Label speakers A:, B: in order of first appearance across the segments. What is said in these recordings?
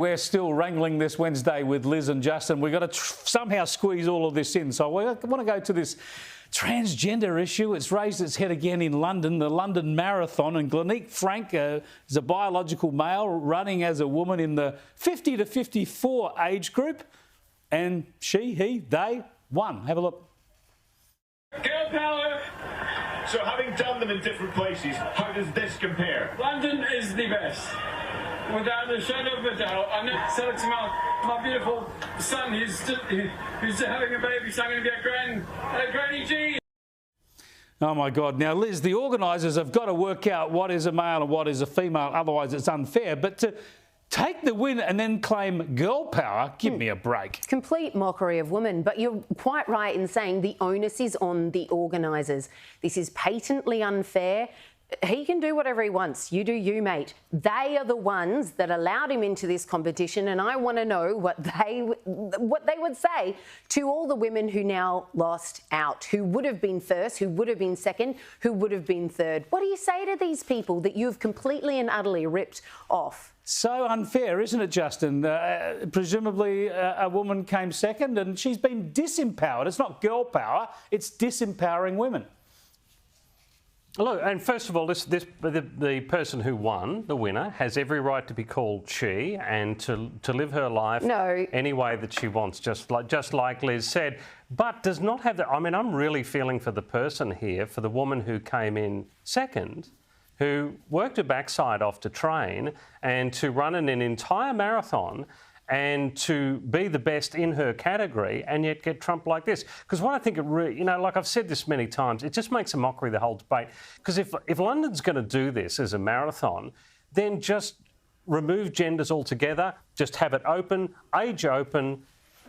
A: We're still wrangling this Wednesday with Liz and Justin. We've got to somehow squeeze all of this in. So we want to go to this transgender issue. It's raised its head again in London, the London Marathon. And Glenique Frank is a biological male running as a woman in the 50 to 54 age group. And they won. Have a look.
B: Girl power! So having done them in different places, how does this compare?
C: London is the best. Without a shadow of a doubt. I know, said it to my beautiful son who's having a baby, so I'm going to be a granny G.
A: Oh, my God. Now, Liz, the organisers have got to work out what is a male and what is a female, otherwise it's unfair. But to take the win and then claim girl power, give me a break.
D: Complete mockery of women. But you're quite right in saying the onus is on the organisers. This is patently unfair. He can do whatever he wants. You do you, mate. They are the ones that allowed him into this competition, and I want to know what they would say to all the women who now lost out, who would have been first, who would have been second, who would have been third. What do you say to these people that you've completely and utterly ripped off?
A: So unfair, isn't it, Justin? Presumably a woman came second and she's been disempowered. It's not girl power, it's disempowering women.
E: Look, and first of all, the person who won, the winner, has every right to be called she and to live her life any way that she wants, just like Liz said, but does not have the. I mean, I'm really feeling for the person here, for the woman who came in second, who worked her backside off to train and to run an entire marathon and to be the best in her category and yet get trumped like this. Because what I think it really, you know, like I've said this many times, it just makes a mockery of the whole debate. Because if London's going to do this as a marathon, then just remove genders altogether, just have it open, age open,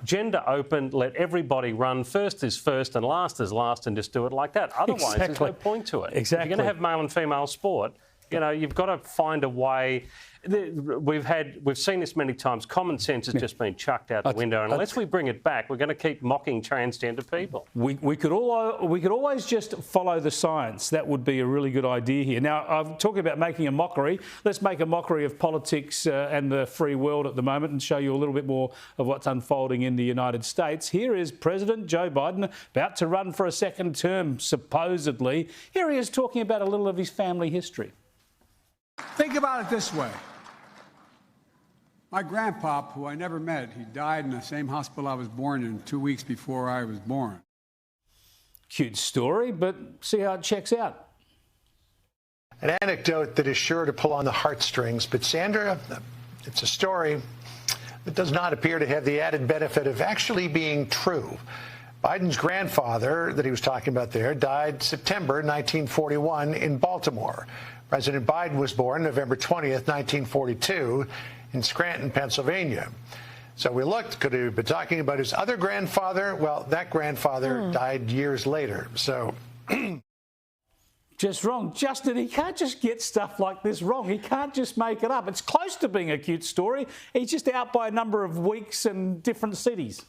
E: gender open, let everybody run. First is first and last is last, and just do it like that. Otherwise, there's no point to it.
A: Exactly.
E: If you're going to have male and female sport, you know, you've got to find a way. We've seen this many times. Common sense has just been chucked out the window. And unless we bring it back, we're going to keep mocking transgender people.
A: We could always just follow the science. That would be a really good idea here. Now, I'm talking about making a mockery. Let's make a mockery of politics and the free world at the moment and show you a little bit more of what's unfolding in the United States. Here is President Joe Biden about to run for a second term, supposedly. Here he is talking about a little of his family history.
F: Think about it this way. My grandpop, who I never met, he died in the same hospital I was born in 2 weeks before I was born.
A: Cute story, but see how it checks out.
G: An anecdote that is sure to pull on the heartstrings, but Sandra, it's a story that does not appear to have the added benefit of actually being true. Biden's grandfather that he was talking about there died September 1941 in Baltimore. President Biden was born November 20th, 1942 in Scranton, Pennsylvania. So we looked, could he have been talking about his other grandfather? Well, that grandfather died years later, so...
A: Just wrong. Justin, he can't just get stuff like this wrong. He can't just make it up. It's close to being a cute story. He's just out by a number of weeks and different cities.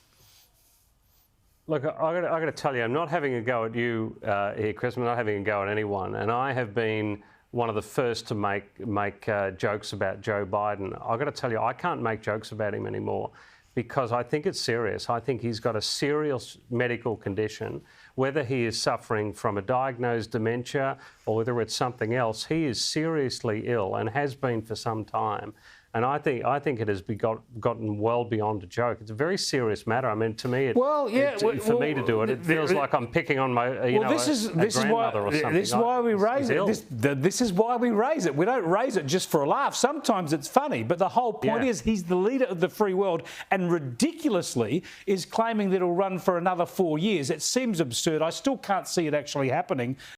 E: Look, I've got to tell you, I'm not having a go at you here, Chris. I'm not having a go at anyone. And I have been one of the first to make jokes about Joe Biden. I've got to tell you, I can't make jokes about him anymore because I think it's serious. I think he's got a serious medical condition. Whether he is suffering from a diagnosed dementia or whether it's something else, he is seriously ill and has been for some time. And I think it has gotten well beyond a joke. It's a very serious matter. I mean, to me, for me to do it, it feels like I'm picking on my, grandmother or something.
A: This is why we raise it. This is why we raise it. We don't raise it just for a laugh. Sometimes it's funny, but the whole point is he's the leader of the free world and ridiculously is claiming that he'll run for another 4 years. It seems absurd. I still can't see it actually happening.